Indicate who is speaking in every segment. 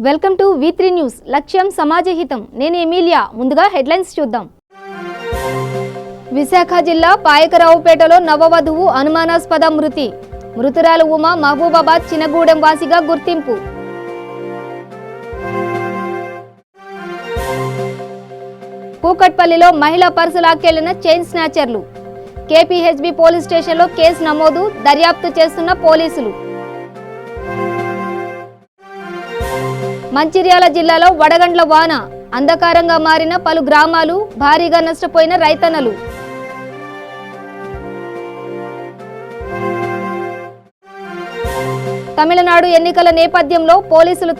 Speaker 1: Welcome to V3 news. లక్ష్యం సమాజహితం. నేను Emilia. ముందుగా హెడ్లైన్స్ చూద్దాం. విశాఖ జిల్లా పాయకరావుపేటలో నవవధువు అనుమానాస్పద మృతి. మృతురాలు ఉమా మహబూబాబాద్ చినగూడెం వాసిగా గుర్తింపు. కూకట్పల్లిలో మహిళా పర్సు లాక్కెళ్లిన చైన్ స్నాచర్లు. KPHB పోలీస్ స్టేషన్లో కేసు నమోదు. దర్యాప్తు చేస్తున్న పోలీసులు. మంచిర్యాల జిల్లాలో వడగండ్ల వాన. అంధకారంగా మారిన పలు గ్రామాలు. భారీగా నష్టపోయిన రైతన్నలు. తమిళనాడు ఎన్నికల నేపథ్యంలో పోలీసులు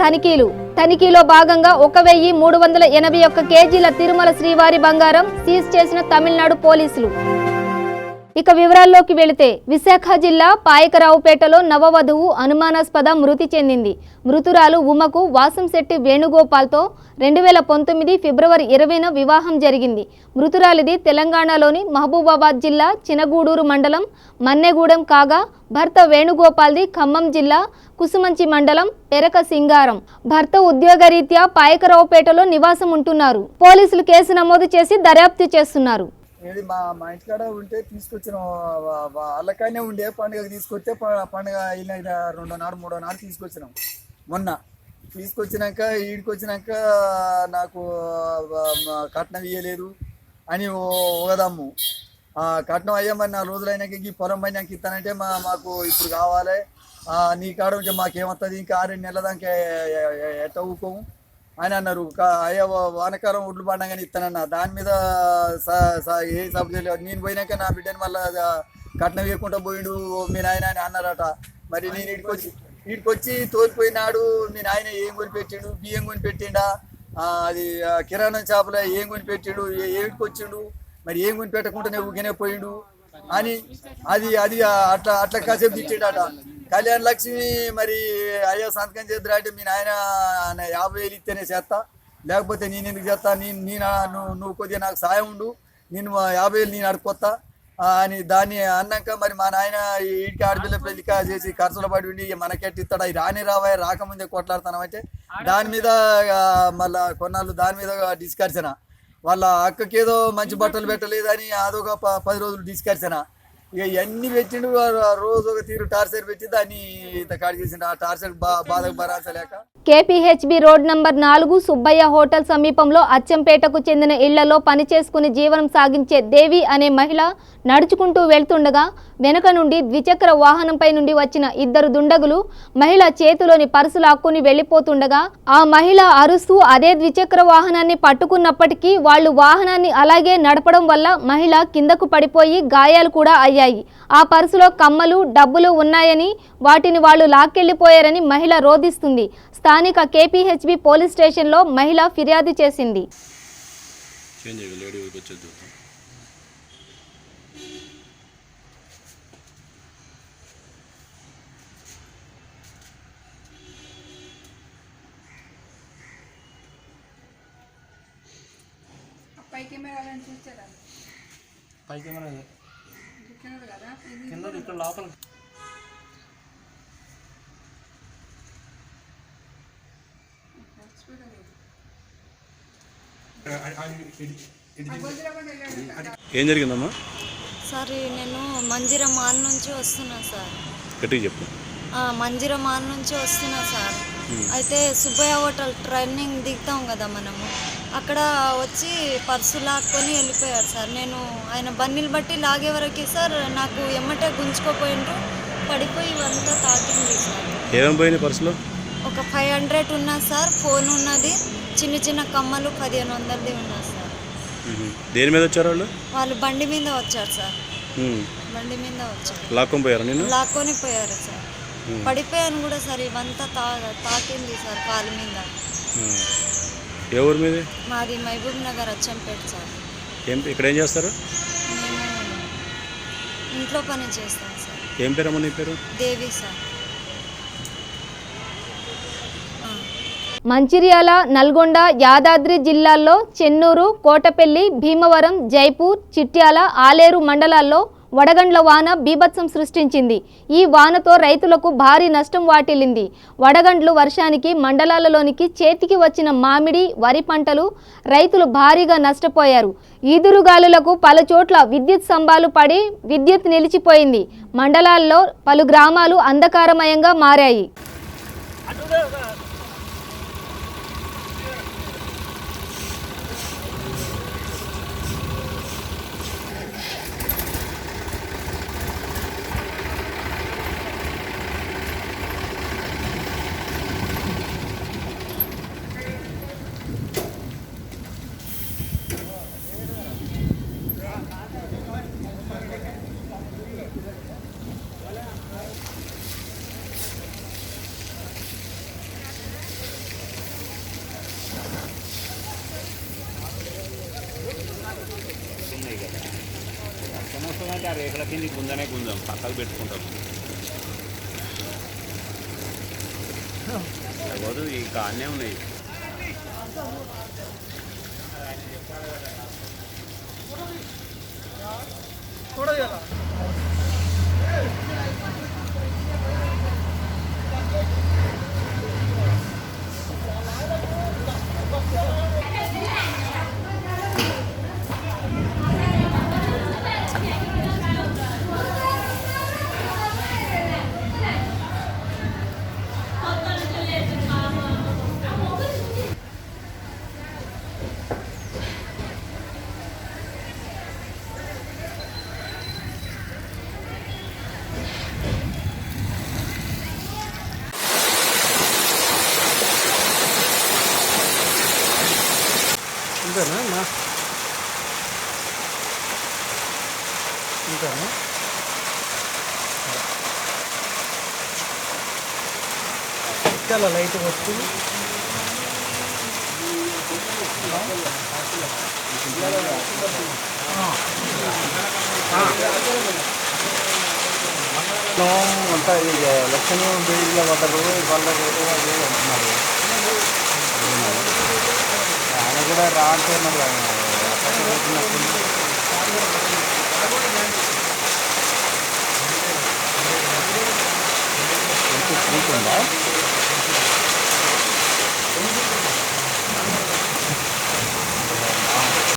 Speaker 1: తనిఖీలో భాగంగా 1381 కేజీల తిరుమల శ్రీవారి బంగారం సీజ్ చేసిన తమిళనాడు పోలీసులు. ఇక వివరాల్లోకి వెళితే విశాఖ జిల్లా పాయకరావుపేటలో నవవధువు అనుమానాస్పద మృతి చెందింది. మృతురాలు ఉమకు వాసంశెట్టి వేణుగోపాల్తో 2019 ఫిబ్రవరి 20న వివాహం జరిగింది. మృతురాలిది తెలంగాణలోని మహబూబాబాద్ జిల్లా చినగూడూరు మండలం మన్నెగూడెం కాగా భర్త వేణుగోపాల్ది ఖమ్మం జిల్లా కుసుమంచి మండలం పెరక సింగారం. భర్త ఉద్యోగరీత్యా పాయకరావుపేటలో నివాసం ఉంటున్నారు. పోలీసులు కేసు నమోదు చేసి దర్యాప్తు చేస్తున్నారు.
Speaker 2: ఇది మా ఇంటికాడ ఉంటే తీసుకొచ్చిన వాళ్ళకైనా ఉండే పండుగకి తీసుకొస్తే పండుగ అయిన 2వ నాడు 3వ నాడు తీసుకొచ్చినాం. మొన్న తీసుకొచ్చినాక ఈడికి వచ్చినాక నాకు కట్నం ఇయ్యలేదు అని ఓదమ్ము. కట్నం అయ్యామని 4 రోజులు అయినాక ఈ పొలం పైన నాకు ఇస్తానంటే మాకు ఇప్పుడు కావాలి, నీ కాడ ఉంటే మాకేమవుతుంది, ఇంకా 6 నెలల దాకా ఎట్ట ఊకోము అని అన్నారు. అయ్యా వానకాలం ఒడ్లు పండగానే ఇస్తానన్నా. దాని మీద ఏ సబ్జెక్ట్ లేదు. నేను పోయినాక నా బిడ్డని మళ్ళీ కట్నం వేయకుండా పోయిండు మీ నాయన అని అన్నారట. మరి నేను ఇడికొచ్చి తోలిపోయినాడు. మీ నాయన ఏం కొని పెట్టిండు, బియ్యం కొని పెట్టిండా, అది కిరాణం షాపులో ఏం కొని పెట్టిండు, ఏమిటికి వచ్చిండు, మరి ఏం కొని పెట్టకుండానే ఊగినే పోయిండు అని అది అట్లా కాసేపు తిట్టిండట. కళ్యాణ లక్ష్మి మరి అయ్యో సంతకం చేద్దరా అంటే మీ నాయన 50,000 ఇస్తేనే చేస్తా, లేకపోతే నేను ఎందుకు చేస్తా, నువ్వు కొద్దిగా నాకు సాయం ఉండు, నేను 50,000 నేను అడుక్కొస్తా అని దాన్ని అన్నాక మరి మా నాయన ఈడికి ఆడపిల్ల పెళ్లిక చేసి ఖర్చులు పడి ఉండి మనకెట్టి ఇస్తాడు, అవి రావా రాకముందే కొట్లాడుతున్నామంటే దాని మీద మళ్ళా కొన్నాళ్ళు దాని మీద డిస్కర్షన్. వాళ్ళ అక్కకేదో మంచి బట్టలు పెట్టలేదని అదొక 10 రోజులు డిస్కర్షన్. ఇక ఇవన్నీ పెట్టిండు. రోజు ఒక తీరు టార్చర్ పెట్టి దాన్ని ఇంత కాడి చేసిండు. ఆ టార్చర్ బాధకు భరాంచలేక
Speaker 1: KPHB road number 4 Subbaiah hotel సమీపంలో అచ్చంపేటకు చెందిన ఇళ్లలో పనిచేసుకుని జీవనం సాగించే దేవి అనే మహిళ నడుచుకుంటూ వెళ్తుండగా వెనుక నుండి ద్విచక్ర వాహనంపై నుండి వచ్చిన 2 దుండగులు మహిళ చేతిలోని పర్సు లాక్కుని వెళ్లిపోతుండగా ఆ మహిళ అరుస్తూ అదే ద్విచక్ర వాహనాన్ని పట్టుకున్నప్పటికీ వాళ్లు వాహనాన్ని అలాగే నడపడం వల్ల మహిళ కిందకు పడిపోయి గాయాలు కూడా అయ్యాయి. ఆ పర్సులో కమ్మలు డబ్బులు ఉన్నాయని వాటిని వాళ్లు లాక్కెళ్లిపోయారని మహిళ రోధిస్తుంది. స్థానిక KPHB పోలీస్ స్టేషన్లో మహిళ ఫిర్యాదు చేసింది.
Speaker 3: ఏం జరిగిందమ్మా?
Speaker 4: సార్ నేను మంజిర మాల్ నుంచి వస్తున్నా సార్.
Speaker 3: గట్టిగా చెప్పు.
Speaker 4: మంజిర మాల్ నుంచి వస్తున్నా సార్. అయితే సుబ్బయ్య హోటల్ ట్రైనింగ్ దిగుతాం కదా మనము, అక్కడ వచ్చి పర్సు లాక్కొని వెళ్ళిపోయారు సార్. నేను ఆయన బన్నీలు బట్టి లాగే వరకు సార్ నాకు ఎమ్మటే గుంజుకోపోయిండ్రు, పడిపోయి ఇవంతా తాకింది సార్.
Speaker 3: ఏమేమి పోయినాయి పర్సులో?
Speaker 4: ఒక 500 ఉన్నా సార్, ఫోన్ ఉన్నది, చిన్న కమ్మలు 1500ది ఉన్నా సార్.
Speaker 3: దేని మీద వచ్చారు వాళ్ళు?
Speaker 4: వాళ్ళు బండి మీద వచ్చారు సార్. బండి మీద వచ్చారు.
Speaker 3: లాక్కొని పోయారు? నేను
Speaker 4: లాక్కొని పోయారు సార్. పడిపోయాను కూడా సార్. ఇవంతా తాకింది సార్ కాలు మీద.
Speaker 3: ఏ ఊరు మీది?
Speaker 4: మాది మహబూబ్ నగర్ అచ్చంపేట సార్.
Speaker 3: ఇక్కడ ఏం చేస్తారు?
Speaker 4: నేను ఇంట్లో పని చేస్తాను సార్.
Speaker 3: ఏం పేరమ్మా నీ పేరు?
Speaker 4: దేవి సార్.
Speaker 1: మంచిర్యాల, నల్గొండ, యాదాద్రి జిల్లాల్లో చెన్నూరు, కోటపల్లి, భీమవరం, జైపూర్, చిట్యాల, ఆలేరు మండలాల్లో వడగండ్ల వాన బీభత్సం సృష్టించింది. ఈ వానతో రైతులకు భారీ నష్టం వాటిల్లింది. వడగండ్లు వర్షానికి మండలాలలోనికి చేతికి వచ్చిన మామిడి, వరి పంటలు రైతులు భారీగా నష్టపోయారు. ఈదురుగాలులకు పలు చోట్ల విద్యుత్ స్తంభాలు పడి విద్యుత్ నిలిచిపోయింది. మండలాల్లో పలు గ్రామాలు అంధకారమయంగా మారాయి.
Speaker 3: సమస్య అంటే ఆ రేఖల కింద గుంజాం పక్కకు పెట్టుకుంటాం. ఈ కాన్నే ఉన్నాయి.
Speaker 2: ఇంతేనా ఇంతేనా చాలా లైట్ వస్తుంది. అంతా లక్షణ బీళ్ళ పడ్డరు వాళ్ళకి అదే అంటున్నారు. ఆయన కూడా రాంటున్నారు.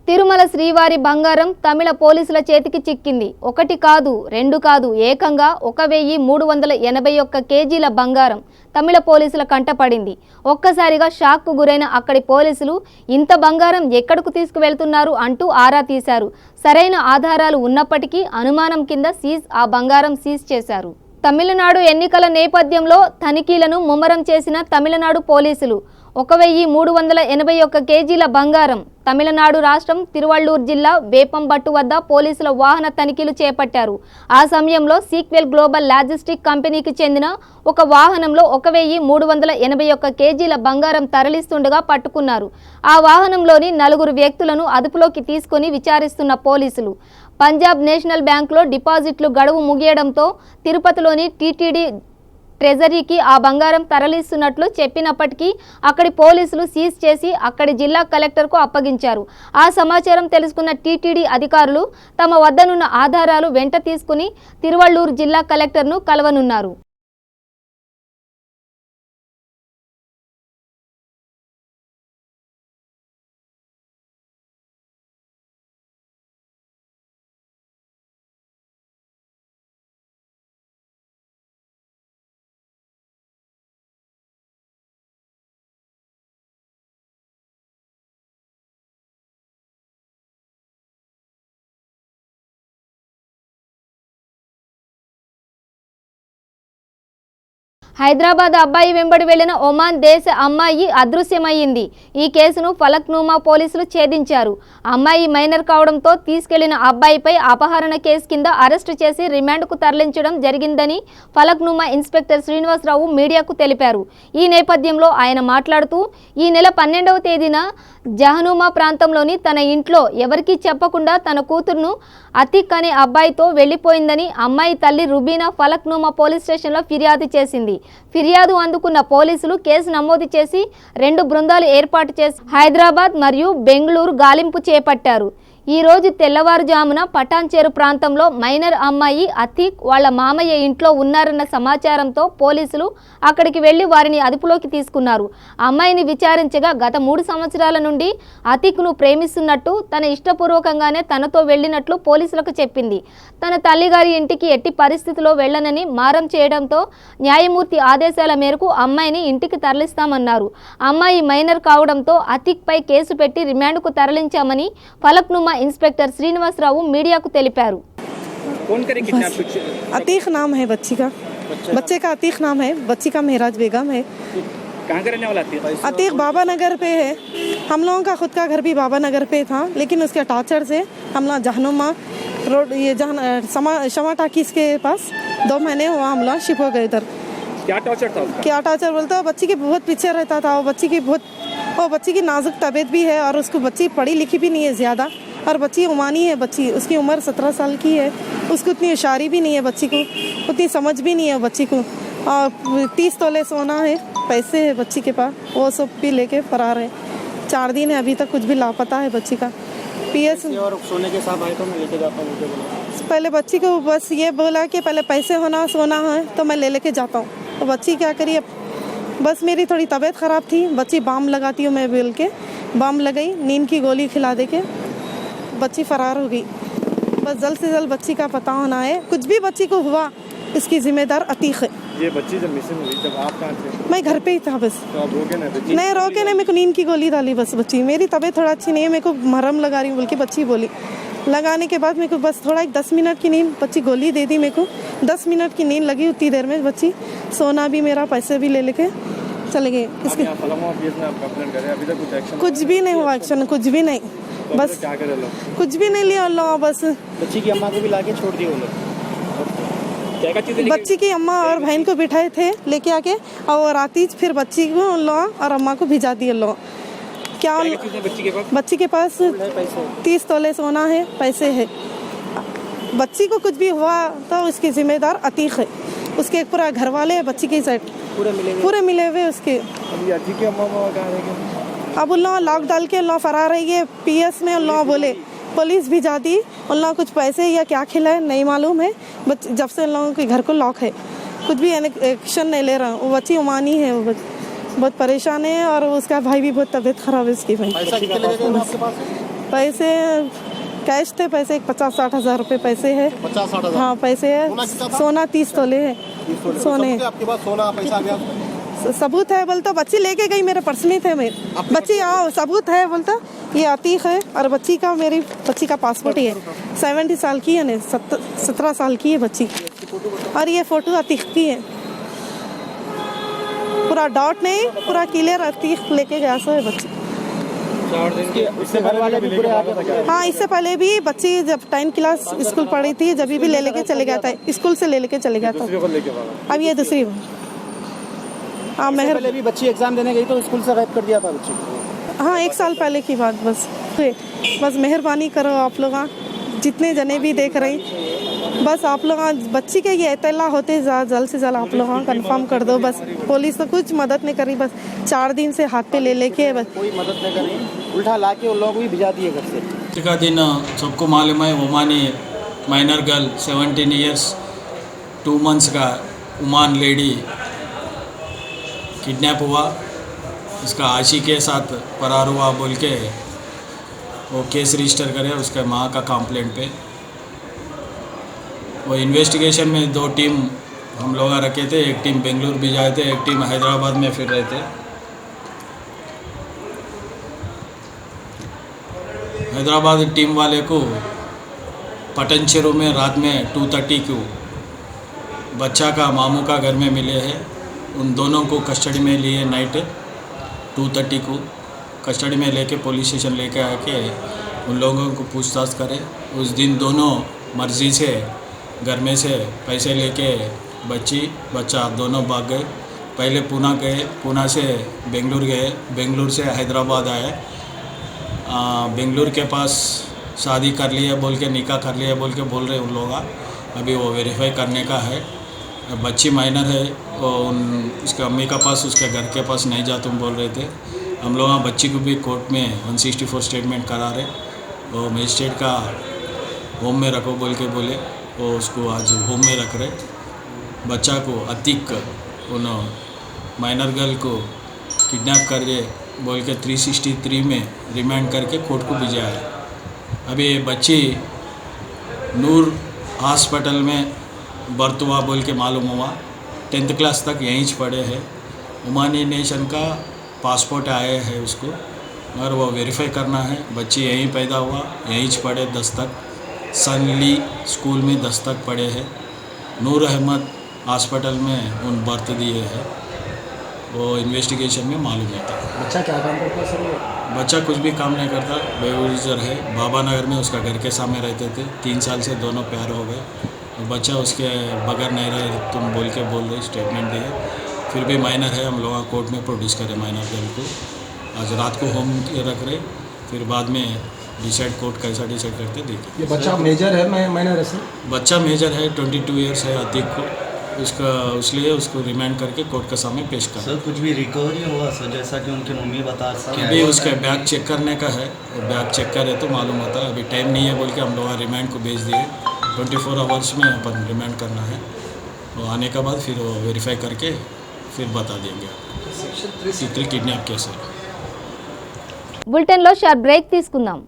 Speaker 1: తిరుమల శ్రీవారి బంగారం తమిళ పోలీసుల చేతికి చిక్కింది. ఒకటి కాదు, రెండు కాదు, ఏకంగా 1381 కేజీల బంగారం తమిళ పోలీసుల కంటపడింది. ఒక్కసారిగా షాక్కు గురైన అక్కడి పోలీసులు ఇంత బంగారం ఎక్కడకు తీసుకువెళ్తున్నారు అంటూ ఆరా తీశారు. సరైన ఆధారాలు ఉన్నప్పటికీ అనుమానం కింద ఆ బంగారం సీజ్ చేశారు. తమిళనాడు ఎన్నికల నేపథ్యంలో తనిఖీలను ముమ్మరం చేసిన తమిళనాడు పోలీసులు 1381 కేజీల బంగారం తమిళనాడు రాష్ట్రం తిరువళ్ళూరు జిల్లా వేపంబట్టు వద్ద పోలీసుల వాహన తనిఖీలు చేపట్టారు. ఆ సమయంలో సీక్వెల్ గ్లోబల్ లాజిస్టిక్ కంపెనీకి చెందిన ఒక వాహనంలో 1381 కేజీల బంగారం తరలిస్తుండగా పట్టుకున్నారు. ఆ వాహనంలోని 4 వ్యక్తులను అదుపులోకి తీసుకుని విచారిస్తున్న పోలీసులు పంజాబ్ నేషనల్ బ్యాంకులో డిపాజిట్లు గడువు ముగియడంతో తిరుపతిలోని టీటీడీ ట్రెజరీకి ఆ బంగారం తరలిస్తున్నట్లు చెప్పినప్పటికీ అక్కడి పోలీసులు సీజ్ చేసి అక్కడి జిల్లా కలెక్టర్కు అప్పగించారు. ఆ సమాచారం తెలుసుకున్న టీటీడీ అధికారులు తమ వద్దనున్న ఆధారాలు వెంట తీసుకుని తిరువళ్ళూరు జిల్లా కలెక్టర్ను కలవనున్నారు. హైదరాబాద్ అబ్బాయి వెంబడి వెళ్లిన ఒమాన్ దేశ అమ్మాయి అదృశ్యమైంది. ఈ కేసును ఫలక్నుమా పోలీసులు ఛేదించారు. అమ్మాయి మైనర్ కావడంతో తీసుకెళ్లిన అబ్బాయిపై అపహరణ కేసు కింద అరెస్టు చేసి రిమాండ్కు తరలించడం జరిగిందని ఫలక్నుమా ఇన్స్పెక్టర్ శ్రీనివాసరావు మీడియాకు తెలిపారు. ఈ నేపథ్యంలో ఆయన మాట్లాడుతూ ఈ నెల 12వ తేదీన జహనుమా ప్రాంతంలోని తన ఇంట్లో ఎవరికీ చెప్పకుండా తన కూతురును అతిక్ అనే అబ్బాయితో వెళ్లిపోయిందని అమ్మాయి తల్లి రుబీనా ఫలక్నుమా పోలీస్ స్టేషన్లో ఫిర్యాదు చేసింది. ఫిర్యాదు అందుకున్న పోలీసులు కేసు నమోదు చేసి 2 బృందాలు ఏర్పాటు చేసి హైదరాబాద్ మరియు బెంగళూరు గాలింపు చేపట్టారు. ఈ రోజు తెల్లవారుజామున పటాన్చేరు ప్రాంతంలో మైనర్ అమ్మాయి అతీక్ వాళ్ళ మామయ్య ఇంట్లో ఉన్నారన్న సమాచారంతో పోలీసులు అక్కడికి వెళ్లి వారిని అదుపులోకి తీసుకున్నారు. అమ్మాయిని విచారించగా గత 3 సంవత్సరాల నుండి అతీక్ను ప్రేమిస్తున్నట్టు, తన ఇష్టపూర్వకంగానే తనతో వెళ్లినట్లు పోలీసులకు చెప్పింది. తన తల్లిగారి ఇంటికి ఎట్టి పరిస్థితిలో వెళ్లనని మారం చేయడంతో న్యాయమూర్తి ఆదేశాల మేరకు అమ్మాయిని ఇంటికి తరలిస్తామన్నారు. అమ్మాయి మైనర్ కావడంతో అతీక్ పై కేసు పెట్టి రిమాండ్కు తరలించామని ఫలక్నుమా इंस्पेक्टर श्रीनिवासराव मीडिया को తెలిపారు.
Speaker 5: कौन करे किडनैप?
Speaker 6: अतीक नाम है बच्ची का, बच्चे का अतीक नाम है, बच्ची का मेहराज बेगम है।
Speaker 5: कहाँ का रहने वाला
Speaker 6: अतीक बाबा नगर पे है। हम लोगों का खुद का घर भी बाबा नगर पे था, लेकिन उसके टार्चर से हम लोग जहनुमा रोड ये शमा टाकीस के पास 2 महीने हुआ हम लोग शिफ्ट हो गए इधर।
Speaker 5: क्या टॉर्चर था उसका?
Speaker 6: क्या टॉर्चर बोलता है, बच्ची के बहुत पीछे रहता था। वो बच्ची की नाजुक तबीयत भी है और उसको बच्ची पढ़ी लिखी भी नहीं है ज़्यादा, और बच्ची उमानी है। बच्ची उसकी उम्र 17 साल की है, उसको उतनी होशियारी भी नहीं है, बच्ची को उतनी समझ भी नहीं है बच्ची को। और 30 तोले सोना है, पैसे है बच्ची के पास, वो सब भी लेके फरार है। 4 दिन है अभी तक, कुछ भी लापता है बच्ची का। PS
Speaker 5: और सोने के साथ आए तो मैं लेके जाता हूँ,
Speaker 6: पहले बच्ची को बस ये बोला कि पहले पैसे होना सोना है तो मैं लेके जाता हूँ। तो बच्ची क्या करी, बस मेरी थोड़ी तबीयत ख़राब थी, बच्ची बाम लगाती हूँ मैं बोल के बाम लगाई, नींद की गोली खिला दे के बच्ची फरार हो गई। बस जल्द से जल्द बच्ची का पता होना है। कुछ भी बच्ची को हुआ इसकी जिम्मेदार अतीक है।
Speaker 5: ये बच्ची जब मिसिंग हुई जब आप कहाँ थे?
Speaker 6: मैं घर पे ही था बस।
Speaker 5: तो आप रोके ना?
Speaker 6: नहीं रोके नहीं, मेरे को नींद की गोली डाली बस बच्ची। मेरी तबीयत थोड़ा अच्छी नहीं है, मेरे को मरहम लगा रही हूँ बोल के बच्ची बोली। लगाने के बाद मेरे को बस थोड़ा 10 मिनट की नींद, बच्ची गोली दे दी मेरे को। 10 मिनट की नींद लगी, उतनी देर में बच्ची सोना भी मेरा, पैसे भी ले लेके चले गए। इसके
Speaker 5: अभी तक कुछ एक्शन?
Speaker 6: कुछ भी नहीं हुआ एक्शन, कुछ भी नहीं।
Speaker 5: तो
Speaker 6: बस
Speaker 5: क्या करे लोग?
Speaker 6: कुछ भी नहीं लिया लो। बस
Speaker 5: बच्ची की अम्मा को भी लाके छोड़ दिए वो लोग। क्या चीज़ें?
Speaker 6: बच्ची की अम्मा और बहन को बिठाए थे लेके आके, और राती फिर बच्ची को लो और अम्मा को भिजा दिए लो। क्या बच्ची के पास 30 तोले सोना है, पैसे है। बच्ची को कुछ भी हुआ तो उसकी जिम्मेदार अतीक है। उसके पूरा घर वाले बच्ची की साइड पूरे मिले हुए उसके। अब उन लोग लॉक डाल के लोग फरार है। ये PS में उन लोग बोले पुलिस भी जाती, उन लोग कुछ पैसे या क्या खिलाए नहीं मालूम है। जब से उन लोगों के घर को लॉक है, कुछ भी एक्शन नहीं ले रहा। वो बच्ची उमानी है, वो बहुत परेशान है, और उसका भाई भी बहुत तबीयत खराब है उसकी। भाई पैसे कैश थे, पैसे 50-60 हज़ार रुपये पैसे है।
Speaker 5: 50-60 हज़ार?
Speaker 6: हाँ पैसे है। सोना 30 तोले है सोने।
Speaker 5: आपके पास सोना पैसा आ गया?
Speaker 6: सबूत है बोलता, बच्ची लेके गई, मेरे पर्स में थे मेरे बच्ची। हाँ सबूत है बोलता, ये अतीक है, और बच्ची का मेरी बच्ची का पासपोर्ट ही है। 70 साल की है, नहीं 17 साल की है बच्ची। और ये फ़ोटो अतीक की है, पूरा डॉट नहीं, पूरा क्लियर अतीक लेके गया सो है बच्ची।
Speaker 5: इससे पहले भी पूरे आ गए?
Speaker 6: हाँ इससे पहले भी बच्ची जब 10th क्लास स्कूल पढ़ी थी, जब भी ले लेके चले गया था, स्कूल से ले लेके चले गया था। अब ये दूसरी हाँ मेहर
Speaker 5: पहले भी बच्ची एग्जाम देने गई तो स्कूल से गायब कर दिया था बच्ची।
Speaker 6: हाँ 1 साल पहले की बात। बस मेहरबानी करो आप लोग, जितने जने भी देख रहे हैं, बस आप लोग बच्ची के ये इत्तला होते जल्द से जल्द आप लोग कंफर्म कर दो। बस पुलिस तो कुछ मदद नहीं करी, बस 4 दिन से हाथ पे ले लेके बस
Speaker 5: कोई मदद नहीं करी, उल्टा ला के उन लोग भी भिजा दिए घर से।
Speaker 7: का दिन सबको मालूम है, Omani minor girl 17 years 2 months का ओमान लेडी किडनैप हुआ। उसका आशी के साथ फरार हुआ बोल के वो केस रजिस्टर करे उसके माँ का कंप्लेंट पे। वो इन्वेस्टिगेशन में 2 टीम हम लोग रखे थे, एक टीम बेंगलुरु भी जाए थे, एक टीम हैदराबाद में फिर रहे थे। हैदराबाद टीम वाले को पटनचेरू में रात में 2:30 को बच्चा का मामू का घर में मिले हैं। उन दोनों को कस्टडी में लिए, नाइट 2:30 को कस्टडी में लेके पुलिस स्टेशन लेके आके उन लोगों को पूछताछ करे। उस दिन दोनों मर्जी से घर में से पैसे लेके बच्चा दोनों भाग गए। पहले पूना गए, पूना से बेंगलुरु गए, बेंगलुरु से हैदराबाद आए। बेंगलुरु के पास शादी कर लिया बोल के, निकाह कर लिया बोल के बोल रहे उन लोग। अभी वो वेरीफाई करने का है। बच्ची माइनर है, उसके अम्मी का पास, उसके घर के पास नहीं जा तुम बोल रहे थे। हम लोग बच्ची को भी कोर्ट में 164 स्टेटमेंट करा रहे। वो मजिस्ट्रेट का होम में रखो बोल के बोले, वो उसको आज होम में रख रहे। बच्चा को अतीक उन माइनर गर्ल को किडनैप कर दे बोल के 363 में रिमांड करके कोर्ट को भिजाया है। अभी ये बच्ची नूर हॉस्पिटल में बर्थ हुआ बोल के मालूम हुआ। 10th क्लास तक यहीं पढ़े हैं। ओमानी नेशन का पासपोर्ट आया है उसको, मगर वो वेरीफाई करना है। बच्ची यहीं पैदा हुआ, यहीं पढ़े 10 तक। सनली स्कूल में 10 तक पढ़े हैं। नूर अहमद हॉस्पिटल में उन बर्थ दिए हैं। वो इन्वेस्टिगेशन में मालूम होता है।
Speaker 5: बच्चा क्या काम करता है सर?
Speaker 7: बच्चा कुछ भी काम नहीं करता, बेरोजगार है। बाबा नगर में उसका घर के सामने रहते थे। 3 साल से दोनों प्यार हो गए। और बच्चा उसके बगैर नहीं रहे तुम बोल के बोल रहे, स्टेटमेंट दिए। फिर भी माइनर है, हम लोग कोर्ट में प्रोड्यूस करें माइनर गर्ल को। आज रात को होम रख रहे, फिर बाद में डिसाइड कोर्ट कैसा डिसाइड करते देखिए।
Speaker 5: ये बच्चा मेजर है, माइनर है सर?
Speaker 7: बच्चा मेजर है, 22 ईयर्स है अतीक को। उसका इसलिए उसको रिमांड करके कोर्ट के सामने पेश कर।
Speaker 8: सर कुछ भी रिकवरी हुआ सर, जैसा कि उनकी मम्मी बता सर?
Speaker 7: अभी उसका बैग चेक करने का है, बैग चेक करे तो मालूम होता है। अभी टाइम नहीं है बोल के हम लोग रिमांड को भेज दिए। 24 आवर्स में अपन रिमांड करना है। वो आने के बाद फिर वो वेरीफाई करके फिर बता देंगे आपको। सेक्शन 363 किडनैप केस है।
Speaker 1: బులెటిన్లో షార్ట్ బ్రేక్ తీసుకుందాం.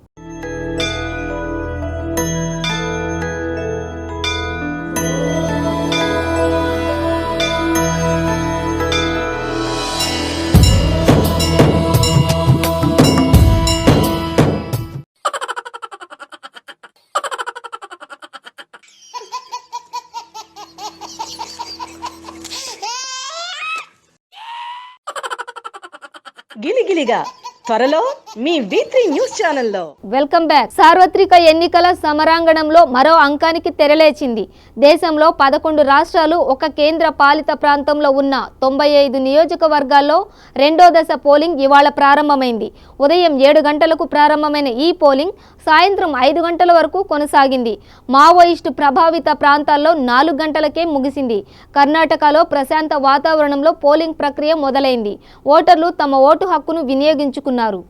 Speaker 9: గిలిగిలిగా త్వరలో మీ V3 న్యూస్ ఛానల్లో.
Speaker 1: Welcome back. సార్వత్రిక ఎన్నికల సమరాంగణంలో మరో అంకానికి తెరలేచింది. దేశంలో 11 రాష్ట్రాలు, ఒక కేంద్ర పాలిత ప్రాంతంలో ఉన్న 95 నియోజకవర్గాల్లో రెండో దశ పోలింగ్ ఇవాళ ప్రారంభమైంది. ఉదయం 7 గంటలకు ప్రారంభమైన ఈ పోలింగ్ సాయంత్రం 5 గంటల వరకు కొనసాగింది. మావోయిస్టు ప్రభావిత ప్రాంతాల్లో 4 గంటలకే ముగిసింది. కర్ణాటకలో ప్రశాంత వాతావరణంలో పోలింగ్ ప్రక్రియ మొదలైంది. ఓటర్లు తమ ఓటు హక్కును వినియోగించుకున్నారు.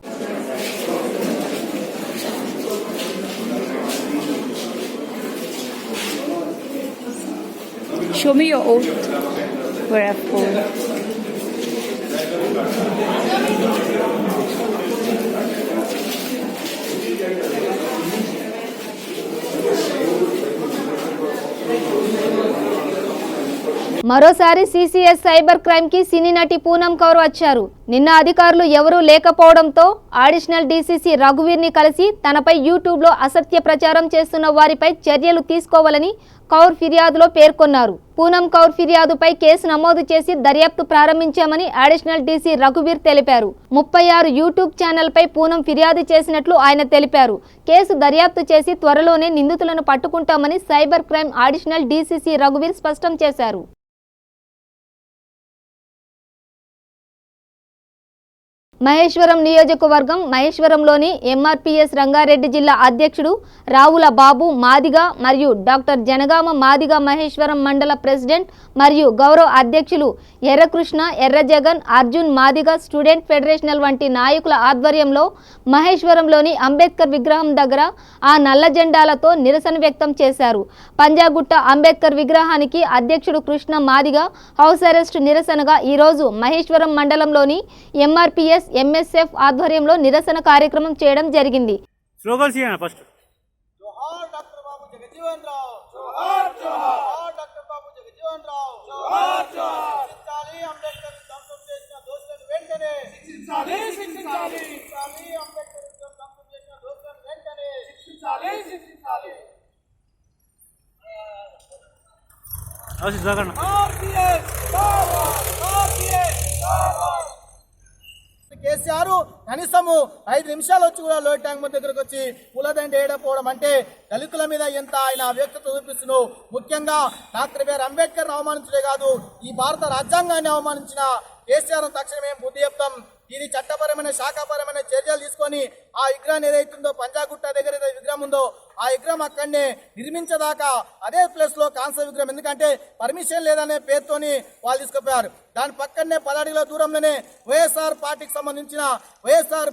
Speaker 9: Show me your oath where I've polled.
Speaker 1: మరోసారి సిసిఎస్ సైబర్ క్రైమ్ కి సినీ నటి పూనం కౌర్ వచ్చారు. నిన్న అధికారులు ఎవరూ లేకపోవడంతో అడిషనల్ డీసీసీ రఘువీర్ని కలిసి తనపై యూట్యూబ్లో అసత్య ప్రచారం చేస్తున్న వారిపై చర్యలు తీసుకోవాలని కౌర్ ఫిర్యాదులో పేర్కొన్నారు. పూనం కౌర్ ఫిర్యాదుపై కేసు నమోదు చేసి దర్యాప్తు ప్రారంభించామని అడిషనల్ డీసీ రఘువీర్ తెలిపారు. 36 యూట్యూబ్ ఛానల్పై పూనం ఫిర్యాదు చేసినట్లు ఆయన తెలిపారు. కేసు దర్యాప్తు చేసి త్వరలోనే నిందితులను పట్టుకుంటామని సైబర్ క్రైమ్ అడిషనల్ డీసీసీ రఘువీర్ స్పష్టం చేశారు. మహేశ్వరం నియోజకవర్గం మహేశ్వరంలోని ఎంఆర్పీఎస్ రంగారెడ్డి జిల్లా అధ్యక్షుడు రావుల బాబు మాదిగ మరియు డాక్టర్ జనగామ మాదిగ మహేశ్వరం మండల ప్రెసిడెంట్ మరియు గౌరవ అధ్యక్షులు ఎర్రకృష్ణ, ఎర్రజగన్, అర్జున్ మాదిగ స్టూడెంట్ ఫెడరేషనల్ వంటి నాయకుల ఆధ్వర్యంలో మహేశ్వరంలోని అంబేద్కర్ విగ్రహం దగ్గర ఆ నల్ల జెండాలతో నిరసన వ్యక్తం చేశారు. పంజాగుట్ట అంబేద్కర్ విగ్రహానికి అధ్యక్షుడు కృష్ణ మాదిగ హౌస్ అరెస్ట్ నిరసనగా ఈరోజు మహేశ్వరం మండలంలోని ఎంఆర్పీఎస్ ఎంఎస్ఎఫ్ ఆధ్వర్యంలో నిరసన కార్యక్రమం చేయడం జరిగింది.
Speaker 10: కేసీఆర్ కనీసము 5 నిమిషాలు వచ్చి కూడా లోయ ట్యాంక్ బండ్ దగ్గరకు వచ్చి పూలదండ వేయకపోవడం అంటే దళితుల మీద ఎంత ఆయన వ్యక్తత చూపిస్తున్నావు. ముఖ్యంగా డాక్టర్ బిఆర్ అంబేద్కర్ అవమానించడే కాదు, ఈ భారత రాజ్యాంగాన్ని అవమానించిన కేసీఆర్ తక్షణమే బుద్ధి చెప్తాం. ఇది చట్టపరమైన శాఖాపరమైన చర్యలు తీసుకొని ఆ విగ్రహం ఏదైతుందో పంజాగుట్ట దగ్గర ఏదైతే విగ్రహం ఉందో ఆ విగ్రహం అక్కడనే నిర్మించేదాకా అదే ప్లేస్ లో కాంస్య విగ్రహం, ఎందుకంటే పర్మిషన్ లేదనే పేరుతోని వాళ్ళు తీసుకుపోయారు. దాని పక్కనే 10 అడుగుల దూరంలోనే వైఎస్ఆర్ పార్టీకి సంబంధించిన వైఎస్ఆర్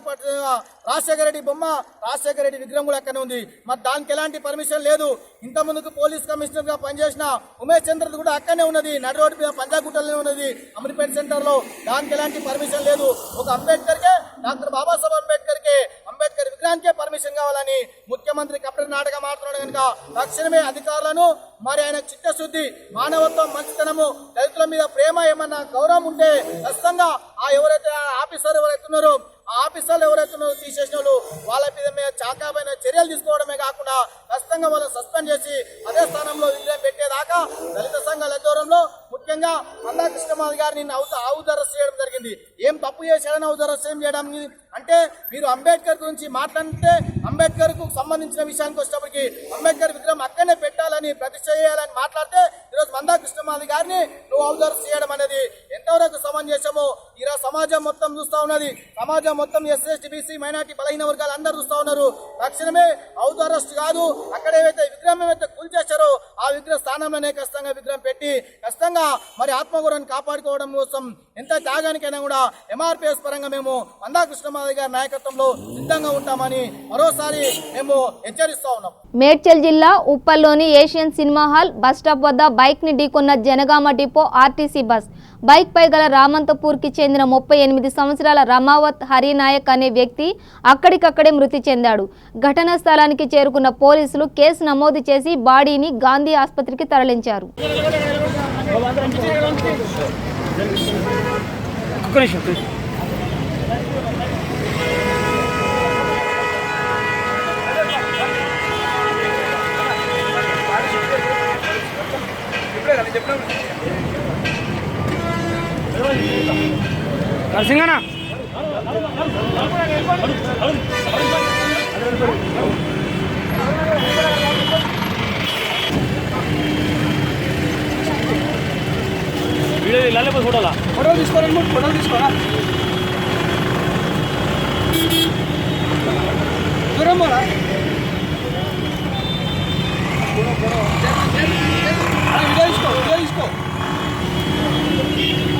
Speaker 10: రాజశేఖర రెడ్డి బొమ్మ, రాజశేఖర రెడ్డి విగ్రహం కూడా అక్కడనే ఉంది. మరి దానికి ఎలాంటి పర్మిషన్ లేదు. ఇంత ముందుకు పోలీస్ కమిషనర్ గా పనిచేసిన ఉమేష్ చంద్రది కూడా అక్కడనే ఉన్నది, నడి రోడ్డు మీద పంజాగుట్టలోనే ఉన్నది అమీర్పేట సెంటర్ లో. దానికి ఎలాంటి పర్మిషన్ లేదు. ఒక అంబేద్కర్కే, డాక్టర్ బాబాసాహెబ్ అంబేద్కర్కే, అంబేద్కర్ విగ్రహానికే పర్మిషన్ కావాలని ముఖ్యమంత్రి కపట నాటకం ఆడుతున్నాడు కనుక తక్షణమే అధికారులను, మరి ఆయన చిత్తశుద్ధి, మానవత్వం, మంచితనము, దళితుల మీద ప్రేమ, ఏమన్నా గౌరవం ఉంటే ఖచ్చితంగా ఆ ఎవరైతే ఆఫీసర్ ఎవరైతే ఉన్నారో ఆ ఆఫీసర్లు ఎవరైతే ఉన్నారో తీసేసిన వాళ్ళు వాళ్ళ మీద చాకాపైన చర్యలు తీసుకోవడమే కాకుండా ఖచ్చితంగా వాళ్ళని సస్పెండ్ చేసి అదే స్థానంలో విగ్రహం పెట్టేదాకా దళిత సంఘాల ఆధ్వర్యంలో ముఖ్యంగా మందా కృష్ణమాధి గారిని హౌస్ అరెస్ట్ చేయడం జరిగింది. ఏం తప్పు చేశాడని హౌస్ అరెస్ట్ చేయడం అంటే మీరు అంబేద్కర్ గురించి మాట్లాడితే అంబేద్కర్ కు సంబంధించిన విషయానికి వచ్చేటప్పటికి అంబేద్కర్ విగ్రహం అక్కడనే పెట్టాలని ప్రతిష్ఠ చేయాలని మాట్లాడితే ఈరోజు మందా కృష్ణమాధి గారిని నువ్వు హౌస్ అరెస్ట్ చేయడం అనేది ఎంతవరకు సమంజసమో ఈరోజు సమాజం మొత్తం చూస్తా ఉన్నది. సమాజం మొత్తం ఎస్సీ, బీసీ, మైనార్టీ, బలహీన వర్గాలు అందరూ చూస్తా ఉన్నారు. తక్షణమే హౌస్ అరెస్ట్ కాదు, అక్కడ ఏవైతే విగ్రహం ఏవైతే కూల్చేశారో ఆ విగ్రహ స్థానంలోనే ఖచ్చితంగా విగ్రహం పెట్టి ఖచ్చితంగా మరి ఆత్మగౌరవాన్ని కాపాడుకోవడం కోసం ఎంత త్యాగానికైనా కూడా ఎంఆర్పీఎస్ పరంగా మేము మందా కృష్ణమాధి గారి నాయకత్వంలో సిద్ధంగా ఉంటామని మరోసారి మేము హెచ్చరిస్తా ఉన్నాం.
Speaker 1: మేడ్చల్ జిల్లా ఉప్పల్లోని Asian cinema hall bus stop వద్ద బైక్ ని ఢీకొన్న Janagama depot RTC bus. Bike పై గల రామంతపూర్కి చెందిన 38 సంవత్సరాల రమావత్ హరినాయక్ అనే వ్యక్తి అక్కడికక్కడే మృతి చెందాడు. ఘటనా స్థలానికి చేరుకున్న పోలీసులు కేసు నమోదు చేసి బాడీని గాంధీ ఆసుపత్రికి తరలించారు.
Speaker 5: నరసింగనా వీడియో ఇలా చూడాలా, ఫోటో తీసుకోరా, ఫోటో తీసుకోరా, దూరం పోరా.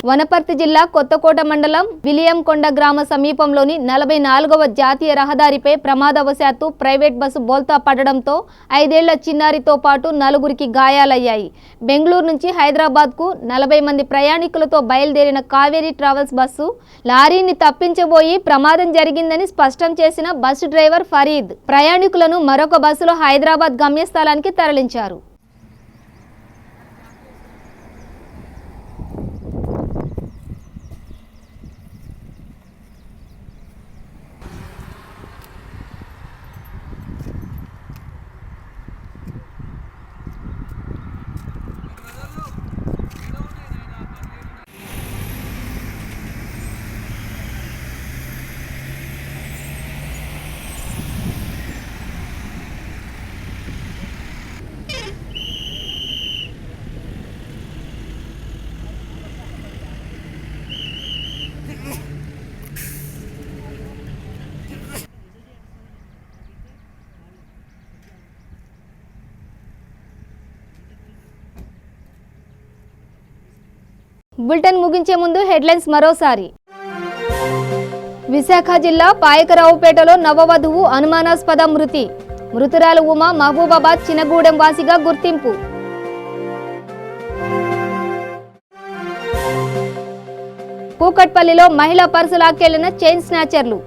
Speaker 1: వనపర్తి జిల్లా కొత్తకోట మండలం విలియంకొండ గ్రామ సమీపంలోని 44వ జాతీయ రహదారిపై ప్రమాదవశాత్తు ప్రైవేట్ బస్సు బోల్తా పడడంతో 5 ఏళ్ల చిన్నారితో పాటు 4గురికి గాయాలయ్యాయి. బెంగళూరు నుంచి హైదరాబాద్కు 40 మంది ప్రయాణికులతో బయలుదేరిన కావేరీ ట్రావెల్స్ బస్సు లారీని తప్పించబోయి ప్రమాదం జరిగిందని స్పష్టం చేసిన బస్సు డ్రైవర్ ఫరీద్ ప్రయాణికులను మరొక బస్సులో హైదరాబాద్ గమ్యస్థానానికి తరలించారు. బులెటిన్ ముగించే ముందు హెడ్లైన్స్ మరోసారి. విశాఖ జిల్లా పాయకరావుపేటలో నవవధువు అనుమానాస్పద మృతి. మృతురాలు ఉమా మహబూబాబాద్ చినగూడెం వాసిగా గుర్తింపు. కూకట్పల్లిలో మహిళా పర్సు లాక్కెళ్లిన చైన్ స్నాచర్లు.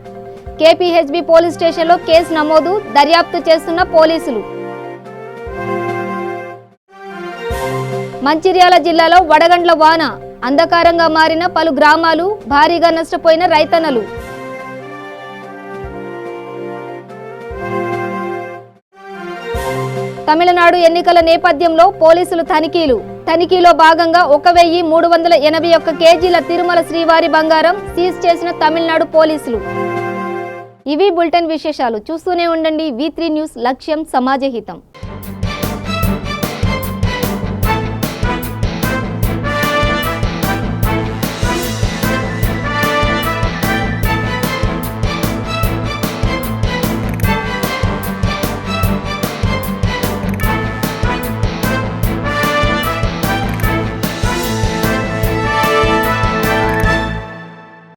Speaker 1: కేపీహెచ్బీ పోలీస్ స్టేషన్లో కేసు నమోదు, దర్యాప్తు చేస్తున్న పోలీసులు. మంచిర్యాల జిల్లాలో వడగండ్ల వాన, అంధకారంగా మారిన పలు గ్రామాలు, భారీగా నష్టపోయిన రైతన్నలు. తమిళనాడు ఎన్నికల నేపథ్యంలో పోలీసులు తనిఖీలో భాగంగా 1381 కేజీల తిరుమల శ్రీవారి బంగారం సీజ్ చేసిన తమిళనాడు పోలీసులు. ఇవి బులెటిన్ విశేషాలు. చూస్తూనే ఉండండి V3 న్యూస్, లక్ష్యం సమాజహితం.